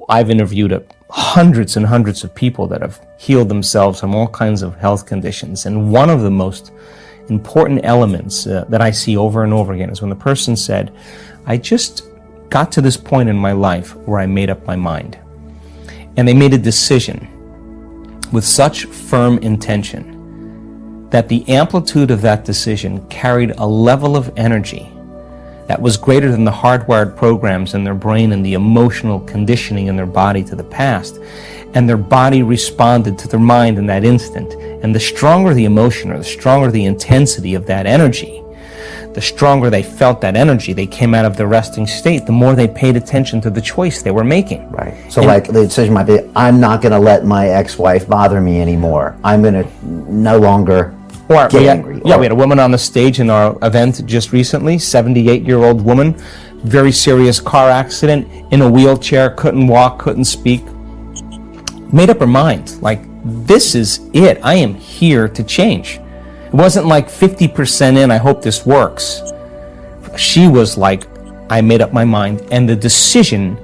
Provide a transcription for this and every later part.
I've interviewed hundreds and hundreds of people that have healed themselves from all kinds of health conditions. And one of the most important elements that I see over and over again is when the person said, I just got to this point in my life where I made up my mind. And they made a decision with such firm intention that the amplitude of that decision carried a level of energy that was greater than the hardwired programs in their brain and the emotional conditioning in their body to the past. And their body responded to their mind in that instant. And the stronger the emotion or the stronger the intensity of that energy, the stronger they felt that energy, they came out of the resting state, the more they paid attention to the choice they were making. Right. So like the decision might be, I'm not going to let my ex-wife bother me anymore. I'm going to no longer get angry. Yeah, we had a woman on the stage in our event just recently, 78-year-old woman, very serious car accident, in a wheelchair, couldn't walk, couldn't speak. Made up her mind, like, this is it. I am here to change. It wasn't like 50% in, I hope this works. She was like, I made up my mind. And the decision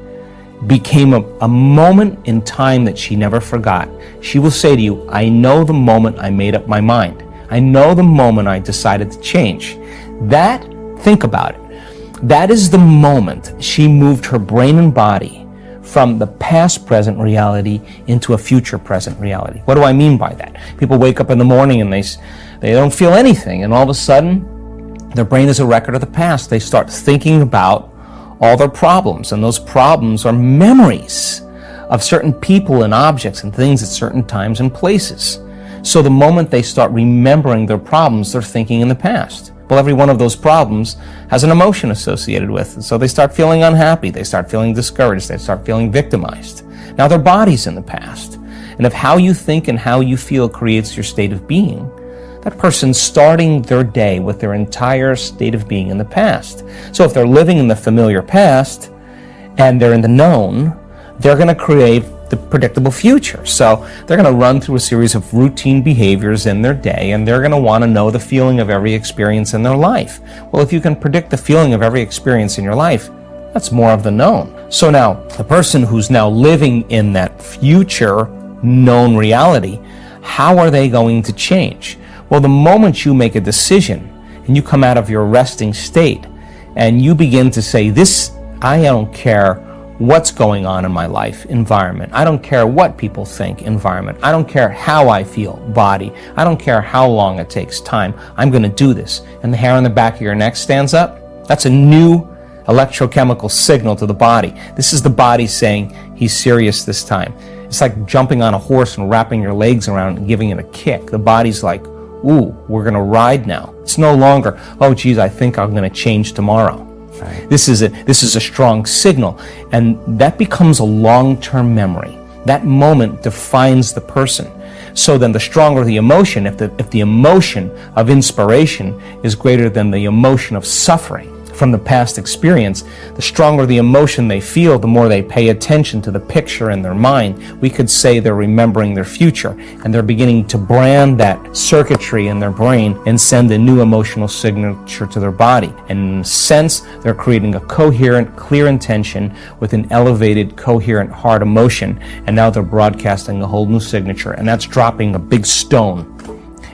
became a moment in time that she never forgot. She will say to you, I know the moment I made up my mind. I know the moment I decided to change. That, think about it, that is the moment she moved her brain and body from the past present reality into a future present reality. What do I mean by that? People wake up in the morning and they don't feel anything, and all of a sudden their brain is a record of the past. They start thinking about all their problems, and those problems are memories of certain people and objects and things at certain times and places. So the moment they start remembering their problems, they're thinking in the past. Well, every one of those problems has an emotion associated with it. So they start feeling unhappy, they start feeling discouraged, they start feeling victimized. Now their body's in the past. And if how you think and how you feel creates your state of being, that person's starting their day with their entire state of being in the past. So if they're living in the familiar past and they're in the known, they're going to create the predictable future. So they're going to run through a series of routine behaviors in their day, and they're going to want to know the feeling of every experience in their life. Well, if you can predict the feeling of every experience in your life, that's more of the known. So now, the person who's now living in that future known reality, how are they going to change? Well, the moment you make a decision and you come out of your resting state and you begin to say, I don't care what's going on in my life, environment. I don't care what people think, environment. I don't care how I feel, body. I don't care how long it takes, time. I'm going to do this. And the hair on the back of your neck stands up. That's a new electrochemical signal to the body. This is the body saying, he's serious this time. It's like jumping on a horse and wrapping your legs around and giving it a kick. The body's like, ooh, we're going to ride now. It's no longer, oh, geez, I think I'm going to change tomorrow. Right. This is a strong signal, and that becomes a long-term memory. That moment defines the person. So then the stronger the emotion, if the emotion of inspiration is greater than the emotion of suffering from the past experience, the stronger the emotion they feel, the more they pay attention to the picture in their mind. We could say they're remembering their future, and they're beginning to brand that circuitry in their brain and send a new emotional signature to their body. And in a sense, they're creating a coherent, clear intention with an elevated, coherent heart emotion, and now they're broadcasting a whole new signature, and that's dropping a big stone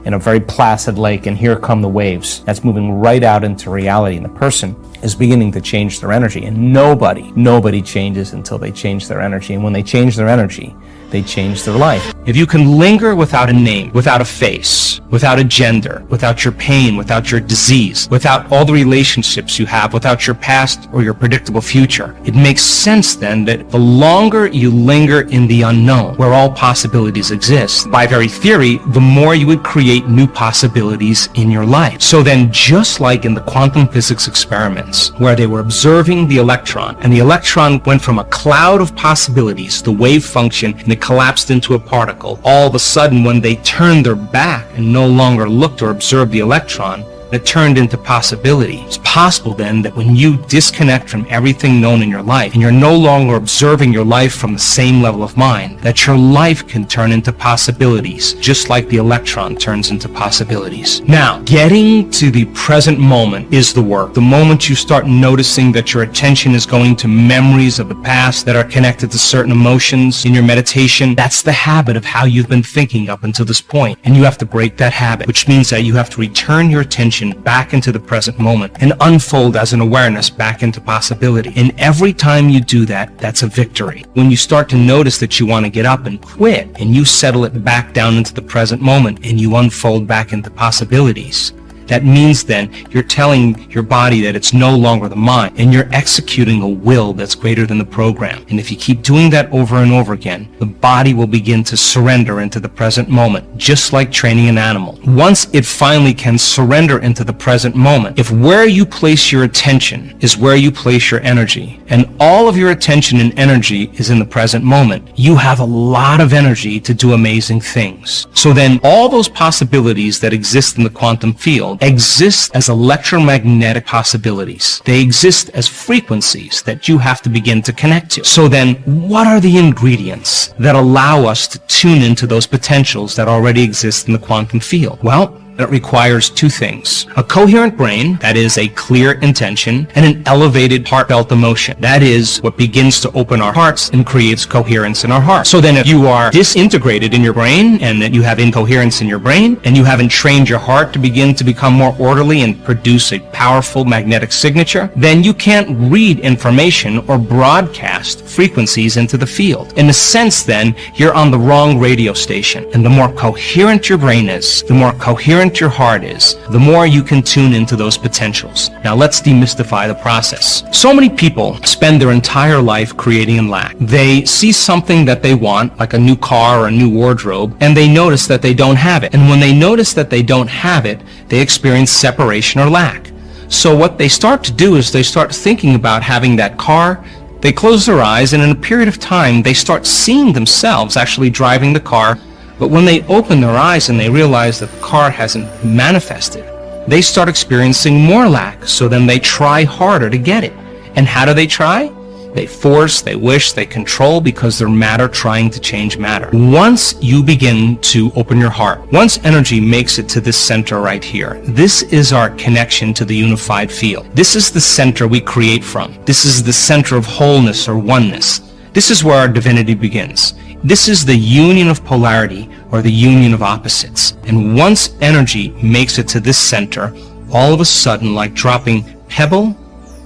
in a very placid lake, and here come the waves. That's moving right out into reality, and the person is beginning to change their energy. And nobody changes until they change their energy. And when they change their energy, they change their life. If you can linger without a name, without a face, without a gender, without your pain, without your disease, without all the relationships you have, without your past or your predictable future, it makes sense then that the longer you linger in the unknown, where all possibilities exist, by very theory, the more you would create new possibilities in your life. So then, just like in the quantum physics experiments, where they were observing the electron, and the electron went from a cloud of possibilities, the wave function, and it collapsed into a particle. All of a sudden, when they turned their back and no longer looked or observed the electron, It turned into possibility. It's possible then that when you disconnect from everything known in your life and you're no longer observing your life from the same level of mind, that your life can turn into possibilities, just like the electron turns into possibilities. Now, getting to the present moment is the work. The moment you start noticing that your attention is going to memories of the past that are connected to certain emotions in your meditation, that's the habit of how you've been thinking up until this point. And you have to break that habit, which means that you have to return your attention back into the present moment and unfold as an awareness back into possibility. And every time you do that, that's a victory. When you start to notice that you want to get up and quit, and you settle it back down into the present moment and you unfold back into possibilities, that means then you're telling your body that it's no longer the mind, and you're executing a will that's greater than the program. And if you keep doing that over and over again, the body will begin to surrender into the present moment, just like training an animal. Once it finally can surrender into the present moment, if where you place your attention is where you place your energy, and all of your attention and energy is in the present moment, you have a lot of energy to do amazing things. So then all those possibilities that exist in the quantum field exist as electromagnetic possibilities. They exist as frequencies that you have to begin to connect to. So then, what are the ingredients that allow us to tune into those potentials that already exist in the quantum field? Well, it requires two things: a coherent brain, that is a clear intention, and an elevated heartfelt emotion. That is what begins to open our hearts and creates coherence in our heart. So then if you are disintegrated in your brain, and that you have incoherence in your brain, and you haven't trained your heart to begin to become more orderly and produce a powerful magnetic signature, then you can't read information or broadcast frequencies into the field. In a sense then, you're on the wrong radio station. And the more coherent your brain is, the more coherent your heart is, the more you can tune into those potentials. Now let's demystify the process. So many people spend their entire life creating in lack. They see something that they want, like a new car or a new wardrobe, and they notice that they don't have it. And when they notice that they don't have it, they experience separation or lack. So what they start to do is they start thinking about having that car. They close their eyes, and in a period of time, they start seeing themselves actually driving the car. But when they open their eyes and they realize that the car hasn't manifested, they start experiencing more lack. So then they try harder to get it. And how do they try? They force, they wish, they control, because they're matter trying to change matter. Once you begin to open your heart, once energy makes it to this center right here, this is our connection to the unified field. This is the center we create from. This is the center of wholeness or oneness. This is where our divinity begins. This is the union of polarity, or the union of opposites. And once energy makes it to this center, all of a sudden, like dropping pebble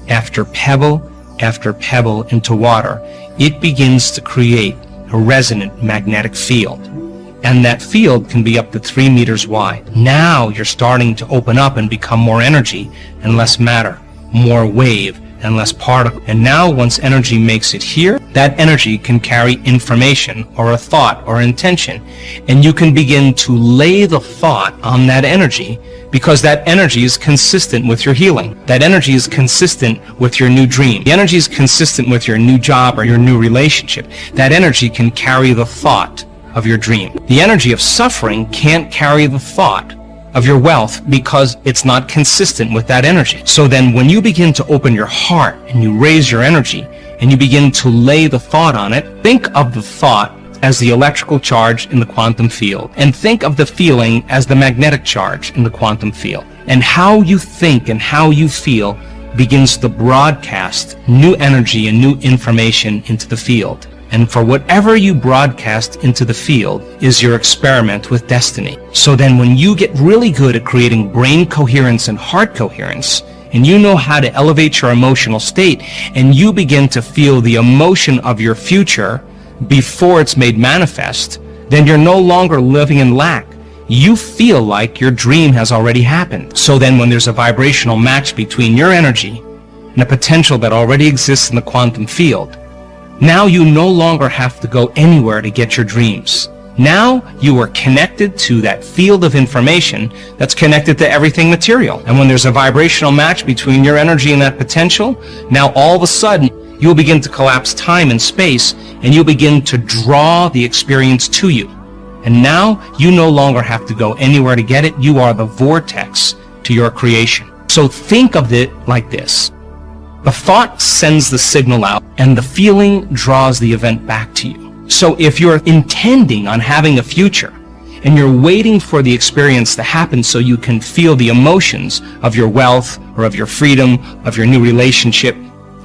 after pebble after pebble into water, it begins to create a resonant magnetic field. And that field can be up to 3 meters wide. Now you're starting to open up and become more energy and less matter, more wave and less particle. And now once energy makes it here, that energy can carry information or a thought or intention. And you can begin to lay the thought on that energy, because that energy is consistent with your healing. That energy is consistent with your new dream. The energy is consistent with your new job or your new relationship. That energy can carry the thought of your dream. The energy of suffering can't carry the thought of your wealth, because it's not consistent with that energy. So then when you begin to open your heart and you raise your energy and you begin to lay the thought on it, think of the thought as the electrical charge in the quantum field, and think of the feeling as the magnetic charge in the quantum field. And how you think and how you feel begins to broadcast new energy and new information into the field. And for whatever you broadcast into the field is your experiment with destiny. So then when you get really good at creating brain coherence and heart coherence, and you know how to elevate your emotional state, and you begin to feel the emotion of your future before it's made manifest, then you're no longer living in lack. You feel like your dream has already happened. So then when there's a vibrational match between your energy and a potential that already exists in the quantum field, now you no longer have to go anywhere to get your dreams. Now you are connected to that field of information that's connected to everything material. And when there's a vibrational match between your energy and that potential, now all of a sudden you'll begin to collapse time and space, and you'll begin to draw the experience to you. And now you no longer have to go anywhere to get it. You are the vortex to your creation. So think of it like this. The thought sends the signal out, and the feeling draws the event back to you. So if you're intending on having a future, and you're waiting for the experience to happen so you can feel the emotions of your wealth or of your freedom, of your new relationship,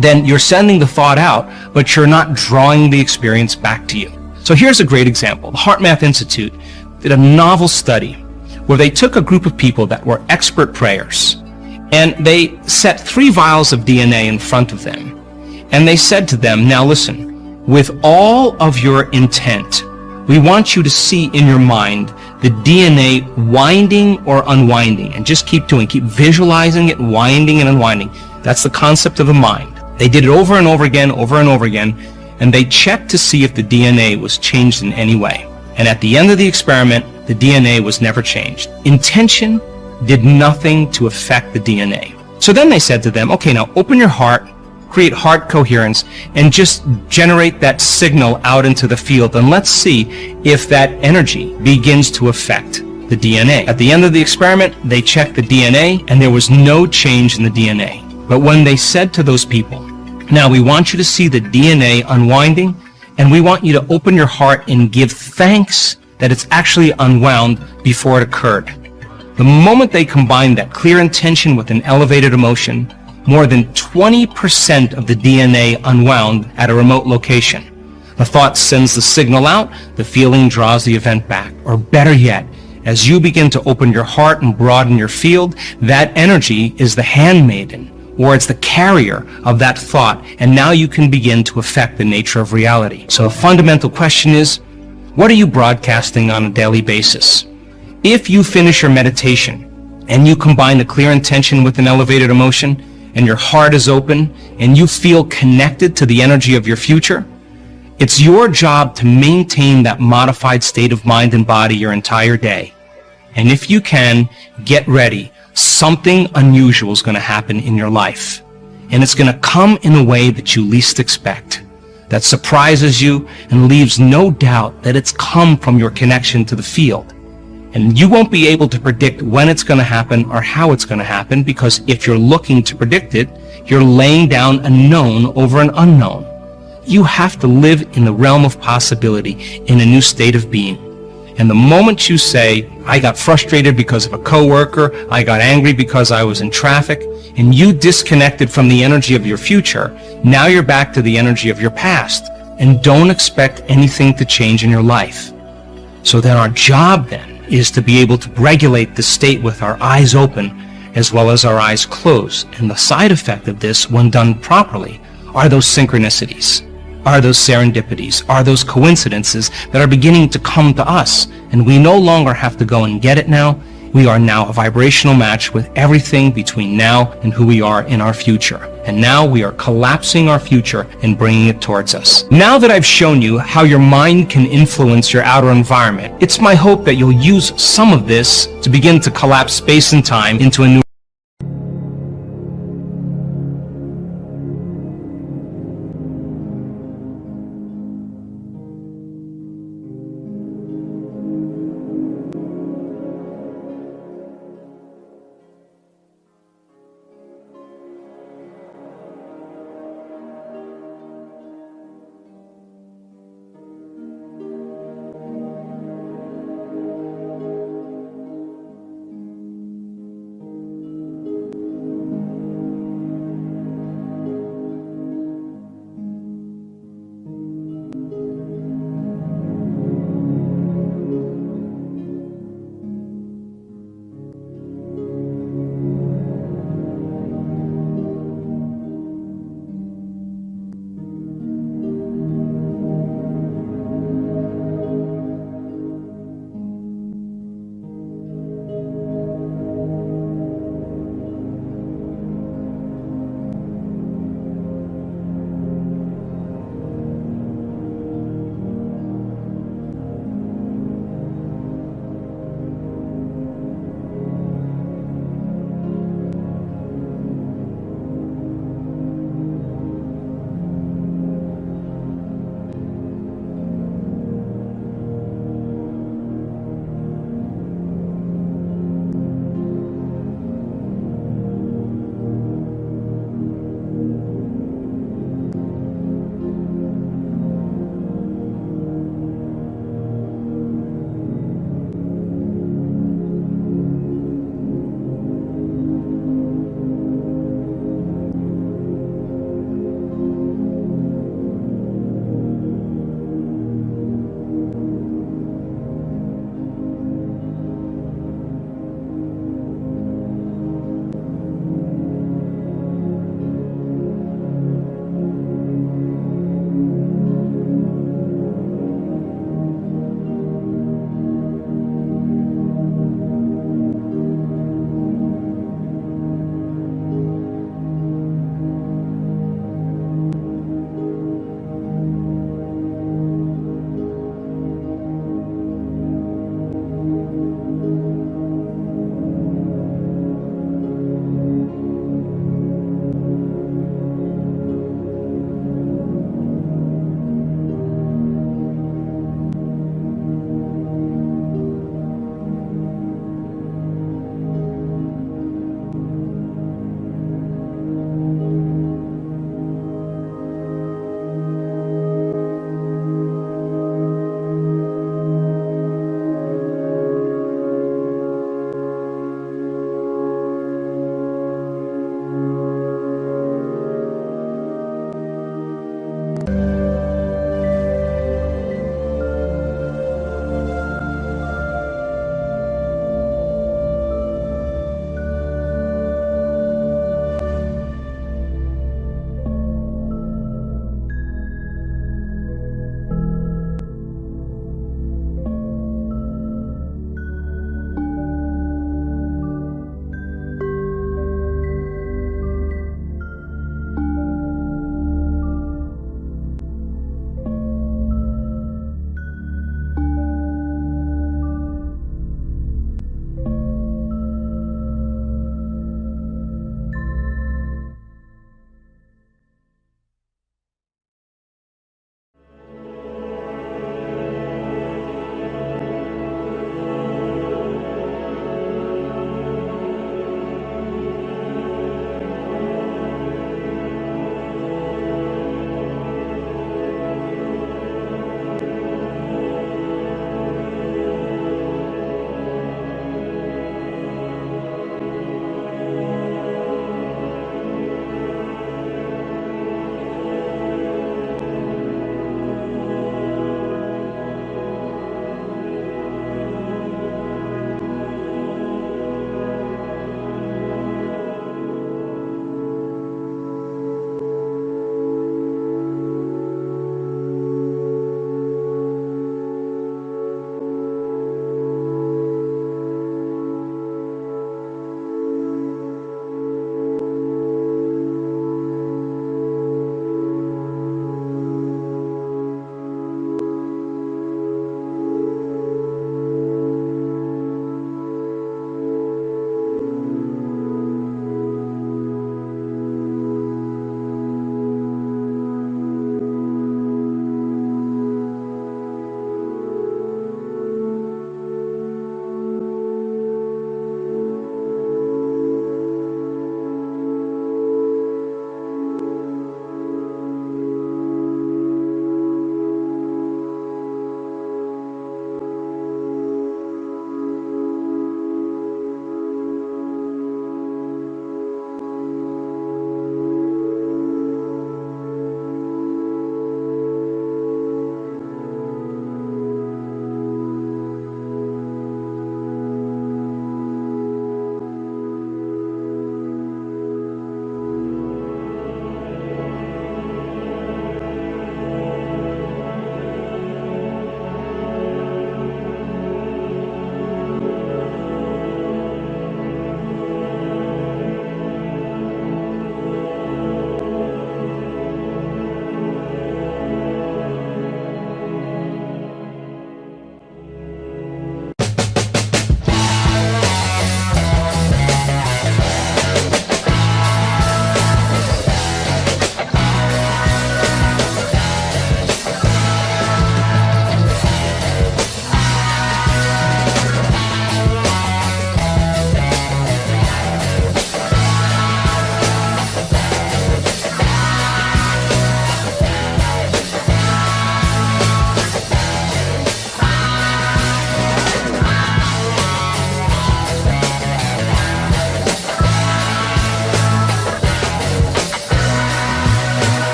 then you're sending the thought out, but you're not drawing the experience back to you. So here's a great example. The HeartMath Institute did a novel study where they took a group of people that were expert prayers, and they set 3 vials of DNA in front of them. And they said to them, now listen, with all of your intent, we want you to see in your mind the DNA winding or unwinding, and just keep visualizing it winding and unwinding. That's the concept of the mind. They did it over and over again, and they checked to see if the DNA was changed in any way. And at the end of the experiment, the DNA was never changed. Intention did nothing to affect the DNA. So then they said to them, okay, now open your heart, create heart coherence, and just generate that signal out into the field, and let's see if that energy begins to affect the DNA. At the end of the experiment, they checked the DNA, and there was no change in the DNA. But when they said to those people, now we want you to see the DNA unwinding, and we want you to open your heart and give thanks that it's actually unwound before it occurred. The moment they combined that clear intention with an elevated emotion, more than 20% of the DNA unwound at a remote location. The thought sends the signal out, the feeling draws the event back. Or better yet, as you begin to open your heart and broaden your field, that energy is the handmaiden, or it's the carrier of that thought, and now you can begin to affect the nature of reality. So the fundamental question is, what are you broadcasting on a daily basis? If you finish your meditation and you combine a clear intention with an elevated emotion, and your heart is open, and you feel connected to the energy of your future, it's your job to maintain that modified state of mind and body your entire day. And if you can, get ready. Something unusual is going to happen in your life. And it's going to come in a way that you least expect, that surprises you and leaves no doubt that it's come from your connection to the field. And you won't be able to predict when it's going to happen or how it's going to happen, because if you're looking to predict it, you're laying down a known over an unknown. You have to live in the realm of possibility, in a new state of being. And the moment you say, I got frustrated because of a coworker, I got angry because I was in traffic, and you disconnected from the energy of your future, now you're back to the energy of your past, and don't expect anything to change in your life. So then our job then is to be able to regulate the state with our eyes open as well as our eyes closed. And the side effect of this, when done properly, are those synchronicities, are those serendipities, are those coincidences that are beginning to come to us. And we no longer have to go and get it now. We are now a vibrational match with everything between now and who we are in our future. And now we are collapsing our future and bringing it towards us. Now that I've shown you how your mind can influence your outer environment, it's my hope that you'll use some of this to begin to collapse space and time into a new